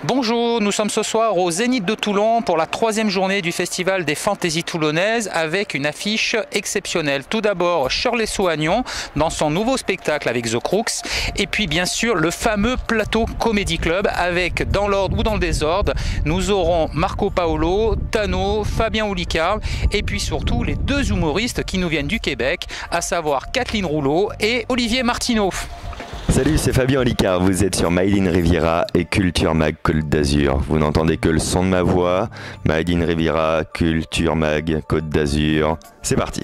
Bonjour, nous sommes ce soir au Zénith de Toulon pour la troisième journée du Festival des Fantaisies Toulonnaises avec une affiche exceptionnelle. Tout d'abord Shirley Soignon dans son nouveau spectacle avec The Crooks et puis bien sûr le fameux plateau Comedy Club avec, dans l'ordre ou dans le désordre, nous aurons Marco Paolo, Tano, Fabien Olicard et puis surtout les deux humoristes qui nous viennent du Québec, à savoir Kathleen Rouleau et Olivier Martineau. Salut, c'est Fabien Olicard, vous êtes sur Made in Riviera et Culture Mag Côte d'Azur. Vous n'entendez que le son de ma voix, Made in Riviera, Culture Mag Côte d'Azur. C'est parti.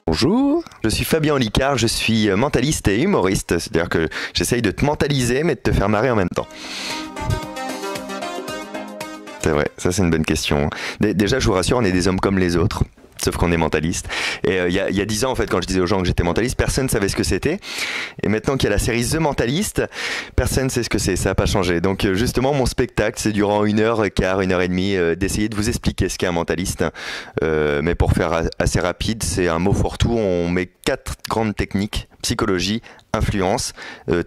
Bonjour, je suis Fabien Olicard, je suis mentaliste et humoriste, c'est-à-dire que j'essaye de te mentaliser mais de te faire marrer en même temps. C'est vrai, ça c'est une bonne question. Déjà je vous rassure, on est des hommes comme les autres. Sauf qu'on est mentaliste. Et il y a 10 ans, en fait, quand je disais aux gens que j'étais mentaliste, personne ne savait ce que c'était. Et maintenant qu'il y a la série The Mentalist, personne ne sait ce que c'est. Ça n'a pas changé. Donc, justement, mon spectacle, c'est durant 1h15, 1h30, d'essayer de vous expliquer ce qu'est un mentaliste. Mais pour faire assez rapide, c'est un mot fourre-tout. On met 4 grandes techniques: psychologie, influence,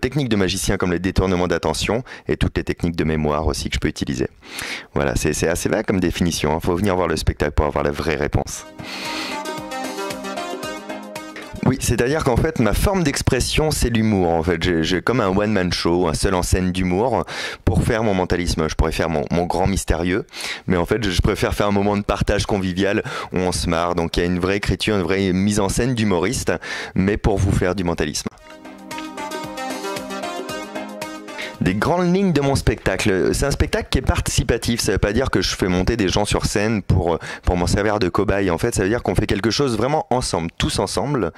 techniques de magicien comme les détournements d'attention et toutes les techniques de mémoire aussi que je peux utiliser. Voilà, c'est assez vague comme définition. Faut venir voir le spectacle pour avoir la vraie réponse. Oui, c'est-à-dire qu'en fait, ma forme d'expression, c'est l'humour. En fait, j'ai comme un one-man show, un seul en scène d'humour pour faire mon mentalisme. Je pourrais faire mon grand mystérieux, mais en fait, je préfère faire un moment de partage convivial où on se marre. Donc, il y a une vraie écriture, une vraie mise en scène d'humoriste, mais pour vous faire du mentalisme. Des grandes lignes de mon spectacle. C'est un spectacle qui est participatif. Ça ne veut pas dire que je fais monter des gens sur scène pour m'en servir de cobaye. En fait, ça veut dire qu'on fait quelque chose vraiment ensemble, tous ensemble.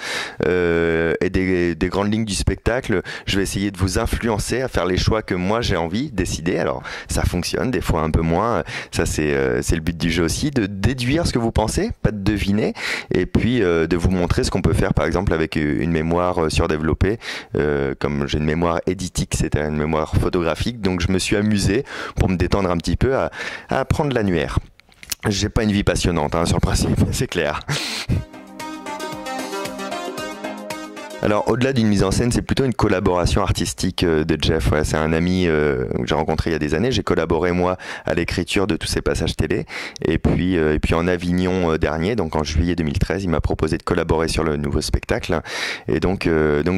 Et des grandes lignes du spectacle, je vais essayer de vous influencer à faire les choix que moi j'ai envie de décider. Alors, ça fonctionne, des fois un peu moins. Ça, c'est le but du jeu aussi, de déduire ce que vous pensez, pas de deviner. Et puis, de vous montrer ce qu'on peut faire, par exemple, avec une mémoire surdéveloppée. Comme j'ai une mémoire éditique, c'est-à-dire une mémoire photographique, donc je me suis amusé pour me détendre un petit peu à apprendre l'annuaire. J'ai pas une vie passionnante, hein, sur le principe, c'est clair. Alors, au-delà d'une mise en scène, c'est plutôt une collaboration artistique de Jeff. Ouais, c'est un ami que j'ai rencontré il y a des années. J'ai collaboré, moi, à l'écriture de tous ces passages télé. Et puis en Avignon dernier, donc en juillet 2013, il m'a proposé de collaborer sur le nouveau spectacle. Et donc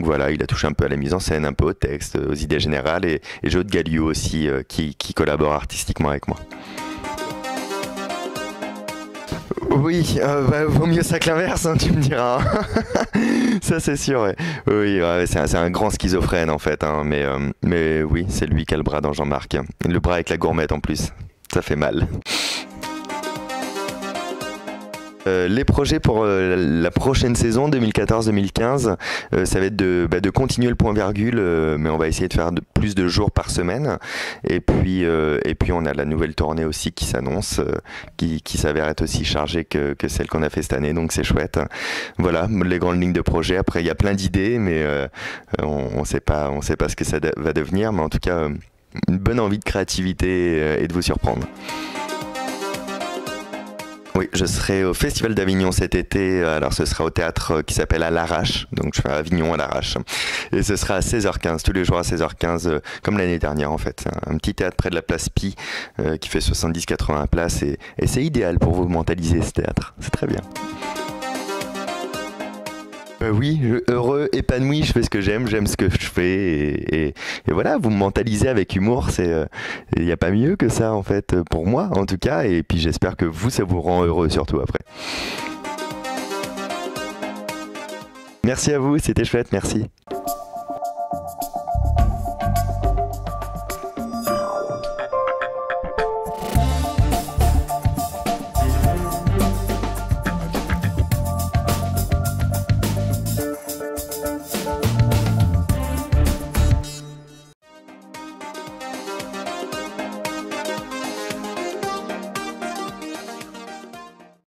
voilà, il a touché un peu à la mise en scène, un peu au texte, aux idées générales. Et Jaude Galliot aussi, qui collabore artistiquement avec moi. Oui, vaut mieux ça que l'inverse, hein, tu me diras. Ça c'est sûr, ouais. Oui, ouais, c'est un grand schizophrène en fait, hein, mais oui, c'est lui qui a le bras dans Jean-Marc. Le bras avec la gourmette en plus, ça fait mal. Les projets pour la prochaine saison 2014-2015, ça va être de continuer le point virgule, mais on va essayer de faire plus de jours par semaine. Et puis on a la nouvelle tournée aussi qui s'annonce, qui s'avère être aussi chargée que celle qu'on a fait cette année, donc c'est chouette. Voilà les grandes lignes de projet. Après il y a plein d'idées, mais on sait pas ce que ça va devenir, mais en tout cas une bonne envie de créativité et de vous surprendre. Oui, je serai au Festival d'Avignon cet été, alors ce sera au théâtre qui s'appelle À l'Arrache, donc je fais Avignon à l'Arrache, et ce sera à 16h15, tous les jours à 16h15, comme l'année dernière en fait. Un petit théâtre près de la place Pi qui fait 70-80 places, et c'est idéal pour vous mentaliser ce théâtre, c'est très bien. Oui, heureux, épanoui, je fais ce que j'aime ce que je fais et voilà, vous me mentalisez avec humour, il n'y a pas mieux que ça en fait, pour moi en tout cas, et puis j'espère que vous, ça vous rend heureux surtout après. Merci à vous, c'était chouette, merci.